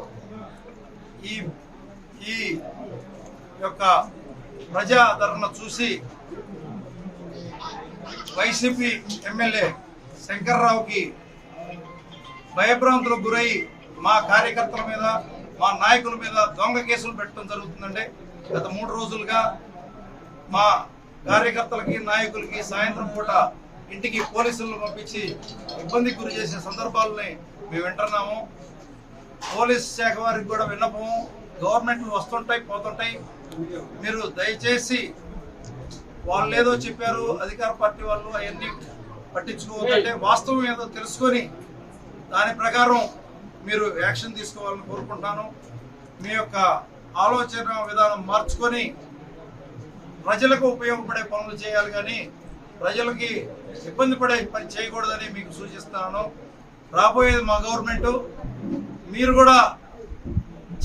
ఈ యొక్క ప్రజాదరణ చూసి వైసీపీ ఎమ్మెల్యే శంకర్రావుకి భయభ్రాంతులకు గురై మా కార్యకర్తల మీద, మా నాయకుల మీద దొంగ కేసులు పెట్టడం జరుగుతుందండి. గత 3 రోజులుగా మా కార్యకర్తలకి, నాయకులకి సాయంత్రం పూట ఇంటికి పోలీసులను పంపించి ఇబ్బందికి గురి చేసే సందర్భాలని మేము వింటున్నాము. పోలీస్ శాఖ వారికి కూడా విన్నపము, గవర్నమెంట్లు వస్తుంటాయి పోతుంటాయి, మీరు దయచేసి వాళ్ళు ఏదో చెప్పారు అధికార పార్టీ వాళ్ళు అవన్నీ పట్టించుకోవద్దంటే వాస్తవం ఏదో తెలుసుకొని దాని ప్రకారం మీరు యాక్షన్ తీసుకోవాలని కోరుకుంటున్నాను. మీ యొక్క ఆలోచన విధానం మార్చుకొని ప్రజలకు ఉపయోగపడే పనులు చేయాలి కానీ ప్రజలకి ఇబ్బంది పడే పని చేయకూడదని మీకు సూచిస్తున్నాను. రాబోయేది మా గవర్నమెంట్, మీరు కూడా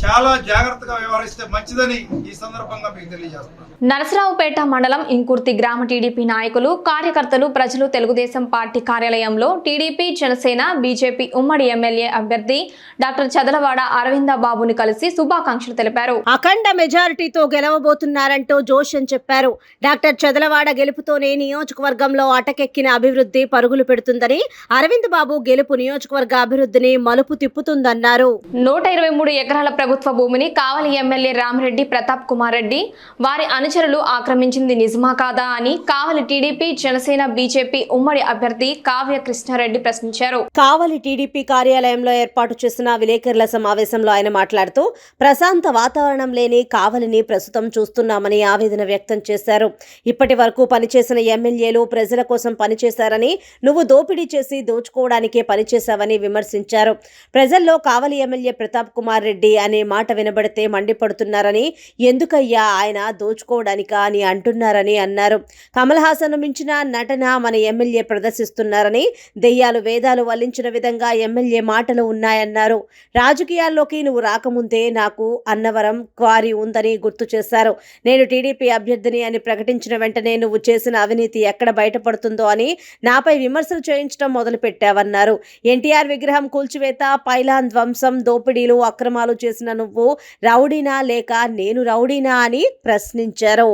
చాలా జాగ్రత్తగా వ్యవహరిస్తే మంచిదని ఈ సందర్భంగా మీకు తెలియజేస్తున్నాను. నరసరావుపేట మండలం ఇంకుర్తి గ్రామ టీడీపీ నాయకులు, కార్యకర్తలు, ప్రజలు తెలుగుదేశం పార్టీ కార్యాలయంలో టీడీపీ, జనసేన, బీజేపీ ఉమ్మడి ఎమ్మెల్యే అభ్యర్థి డాక్టర్ చదలవాడ అరవిందబాబుని కలిసి శుభాకాంక్షలు తెలిపారు. అఖండ మెజారిటీతో గెలవబోతున్నారంటూ జోషన్ చెప్పారు. డాక్టర్ చదలవాడ గెలుపుతోనే నియోజకవర్గంలో అటకెక్కిన అభివృద్ధి పరుగులు పెడుతుందని, అరవింద్ బాబు గెలుపు నియోజకవర్గ అభివృద్ధిని మలుపు తిప్పుతుందన్నారు. 123 ఎకరాల ప్రభుత్వ భూమిని కావలి ఎమ్మెల్యే రామిరెడ్డి ప్రతాప్ కుమార్ రెడ్డి వారి అనుచరులు ఆక్రమించింది నిజమా కాదా అని కావలి టీడీపీ, జనసేన, బీజేపీ ఉమ్మడి అభ్యర్థి కావ్య కృష్ణారెడ్డి ప్రశ్నించారు. కావలి టీడీపీ కార్యాలయంలో ఏర్పాటు చేసిన విలేకరుల సమావేశంలో ఆయన మాట్లాడుతూ ప్రశాంత వాతావరణం లేని కావలిని ప్రస్తుతం చూస్తున్నామని ఆవేదన వ్యక్తం చేశారు. ఇప్పటి వరకు పనిచేసిన ఎమ్మెల్యేలు ప్రజల కోసం పనిచేశారని, నువ్వు దోపిడీ చేసి దోచుకోవడానికే పనిచేశావని విమర్శించారు. ప్రజల్లో కావలి ఎమ్మెల్యే ప్రతాప్ కుమార్ రెడ్డి అనే మాట వినబడితే మండిపడుతున్నారని, ఎందుకయ్యా ఆయన దోచుకోవడానికా అని అంటున్నారని అన్నారు. కమల్ హాసన్ మించిన నటన మన ఎమ్మెల్యే ప్రదర్శిస్తున్నారని, దెయ్యాలు వేదాలు వల్లించిన విధంగా ఎమ్మెల్యే మాటలు ఉన్నాయన్నారు. రాజకీయాల్లోకి నువ్వు రాకముందే నాకు అన్నవరం క్వారీ ఉందని గుర్తు చేశారు. నేను టీడీపీ అభ్యర్థిని అని ప్రకటించిన వెంటనే నువ్వు చేసిన అవినీతి ఎక్కడ బయటపడుతుందో అని నాపై విమర్శలు చేయించడం మొదలుపెట్టావన్నారు. ఎన్టీఆర్ విగ్రహం కూల్చివేత, పైలాన్ ధ్వంసం, దోపిడీలు, అక్రమాలు చేసిన నువ్వు రౌడీనా లేక నేను రౌడీనా అని ప్రశ్నించారు.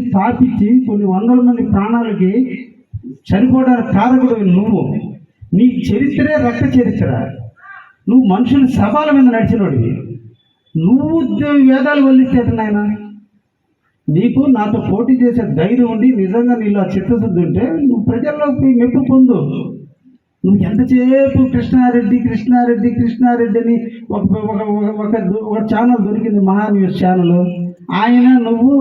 స్థాపించి కొన్ని వందల మంది ప్రాణాలకి చనిపోవడానికి కారకుడు నువ్వు. నీ చరిత్రే రక్త చరిత్ర. నువ్వు మనుషుల సభల మీద నడిచినోడివి. నువ్వు వేదాలు వల్లిస్తే నాయన, నీకు నాతో పోటీ చేసే ధైర్యం ఉండి నిజంగా నీలో చిత్తశుద్ధి ఉంటే నువ్వు ప్రజల్లోకి మెప్పు పొందు. నువ్వు ఎంతసేపు కృష్ణారెడ్డి కృష్ణారెడ్డి కృష్ణారెడ్డి అని ఒక ఛానల్ దొరికింది, మహాన్యూస్ ఛానల్. ఆయన నువ్వు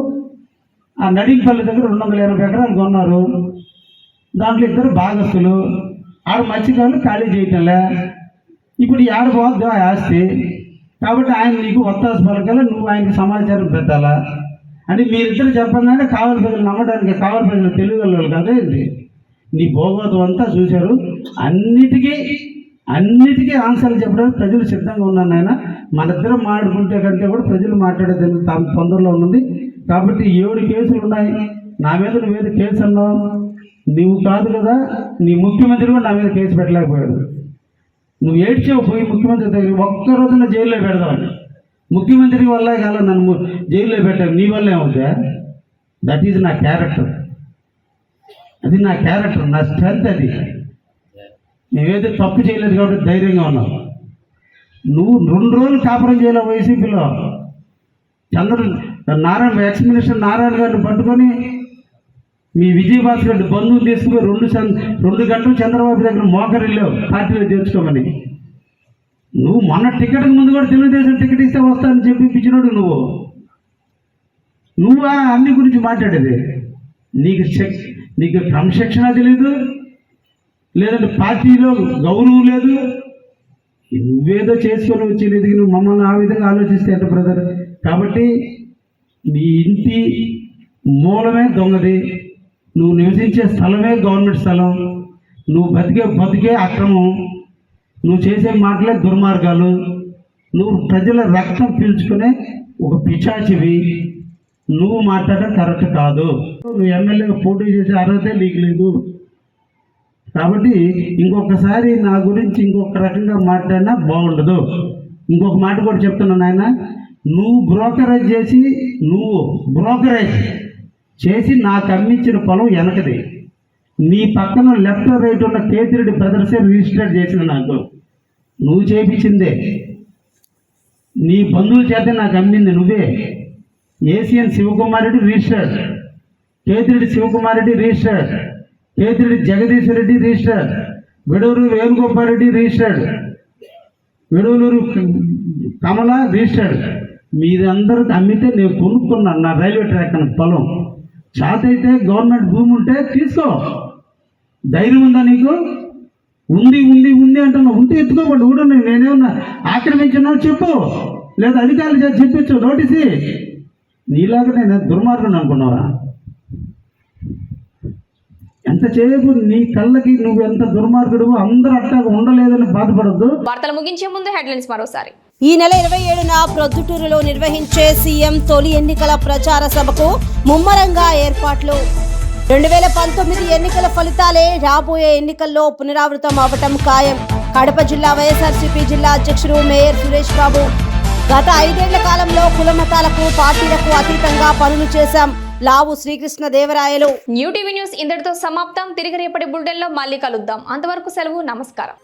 ఆ నడింపల్లి దగ్గర 280 ఎకరాలు కొన్నారు. దాంట్లో 2 భాగస్తులు. ఆడ మత్స్యకారులు ఖాళీ చేయటంలే. ఇప్పుడు ఆడ పోద్దు ఆ ఆస్తి. కాబట్టి ఆయన నీకు ఒత్తాసు పలకాల, నువ్వు ఆయనకి సమాచారం పెట్టాలా. అంటే మీరిద్దరు చెప్పగానే కావలి ప్రజలు నమ్మడానికి కావలి ప్రజలు తెలుగు కదా ఇది నీ భోగవతం అంతా చూశారు. అన్నిటికీ ఆన్సర్లు చెప్పడానికి ప్రజలు సిద్ధంగా ఉన్నారు ఆయన. మన ఇద్దరం మాట్లాడుకుంటే కంటే కూడా ప్రజలు మాట్లాడేది తొందరలో ఉన్నది. కాబట్టి 7 కేసులు ఉన్నాయి నా మీద. నువ్వేదో కేసు అన్నావు, నువ్వు కాదు కదా, నీ ముఖ్యమంత్రి కూడా నా మీద కేసు పెట్టలేకపోయాడు. నువ్వు ఏడ్చావు పోయి ముఖ్యమంత్రి దగ్గర, ఒక్క రోజున జైల్లో పెడదామని. ముఖ్యమంత్రి వల్ల కాల నన్ను జైల్లో పెట్టాను, నీ వల్ల ఏమవుతా? దట్ ఈజ్ నా క్యారెక్టర్, అది నా క్యారెక్టర్, నా స్ట్రెంత్. అది నువ్వేదో తప్పు చేయలేదు కాబట్టి ధైర్యంగా ఉన్నావు. నువ్వు 2 రోజులు కాపురం చేయలేవు వైసీపీలో. నారాయణ ఎక్స్ మినిస్టర్ నారాయణ గారిని పట్టుకొని మీ విజయభాస్కర్ రెడ్డి బంధువులు తీసుకుపోయి 2 గంటలు చంద్రబాబు దగ్గర మోకరిల్లావు పార్టీలో చేర్చుకోమని. నువ్వు మొన్న టికెట్కి ముందు కూడా తెలుగుదేశం టికెట్ ఇస్తే వస్తానని చెప్పి పిచ్చినోడు నువ్వు అన్ని గురించి మాట్లాడేది. నీకు క్రమశిక్షణ తెలీదు, లేదంటే పార్టీలో గౌరవం లేదు. నువ్వేదో చేసుకొని వచ్చేది నువ్వు మమ్మల్ని ఆ విధంగా ఆలోచిస్తే ఎంత బ్రదర్? కాబట్టి నీ ఇంటి మూలమే దొంగది, నువ్వు నివసించే స్థలమే గవర్నమెంట్ స్థలం, నువ్వు బతికే అక్రమం, నువ్వు చేసే మాటలే దుర్మార్గాలు, నువ్వు ప్రజల రక్తం పీల్చుకునే ఒక పిశాచివి. నువ్వు మాట్లాడడం కరెక్ట్ కాదు. నువ్వు ఎమ్మెల్యేగా పోటీ చేసే అర్హత నీకు లేదు. కాబట్టి ఇంకొకసారి నా గురించి ఇంకొక రకంగా మాట్లాడినా బాగుండదు. ఇంకొక మాట కూడా చెప్తున్నాను ఆయన, నువ్వు బ్రోకరేజ్ చేసి నాకు అమ్మించిన పొలం వెనకది. నీ పక్కన లెఫ్ట్ రైట్ ఉన్న కేతిరెడ్డి బ్రదర్సే రిజిస్టర్ చేసిన నాకు, నువ్వు చేయించిందే. నీ బంధువుల చేత నాకు అమ్మింది నువ్వే. ACN Sivakumar Reddy registered, Ketireddy Sivakumar Reddy registered, Ketireddy Jagadishwar Reddy registered, Vidavaluru Venugopal Reddy registered, Vidavaluru Kamala registered. మీరందరూ అమ్మితే నేను కొనుక్కున్నాను నా రైల్వే ట్రాక్ అన్న పొలం. చాతైతే గవర్నమెంట్ భూమి ఉంటే తీసుకో. ధైర్యం ఉందా నీకు? ఉంది అంటున్నా. ఉంటే ఎత్తుకోకండి. కూడా నేనేమన్నా ఆక్రమించున్నా చెప్పు, లేదా అధికారులు చేసి చెప్పించు, నోటీసి. నీలాగా నేను దుర్మార్గం అనుకున్నావా? ఎంతసేపు నీ కళ్ళకి నువ్వు ఎంత దుర్మార్గుడు, అందరూ అట్లా ఉండలేదని బాధపడద్దు. వార్తలు ముగించే ముందు హెడ్లైన్స్ మరోసారి. ఈ నెల 27న ప్రొద్దుటూరులో నిర్వహించే సీఎం తొలి ఎన్నికల ప్రచార సభకు ముమ్మరంగా ఏర్పాట్లు. 2019 ఎన్నికల ఫలితాలే రాబోయే ఎన్నికల్లో పునరావృతం అవ్వటం ఖాయం. కడప జిల్లా వైఎస్ఆర్సీపీ జిల్లా అధ్యక్షుడు మేయర్ సురేష్ బాబు. గత 5 ఏళ్ల కాలంలో కులమతాలకు పార్టీలకు అతీతంగా పనులు చేశాం. Lavu Srikrishna Devarayalu. New TV news ఇంతటితో సమాప్తం. తిరిగి రేపటి బులెటిన్లో మళ్ళీ కలుద్దాం. అంతవరకు సెలవు. నమస్కారం.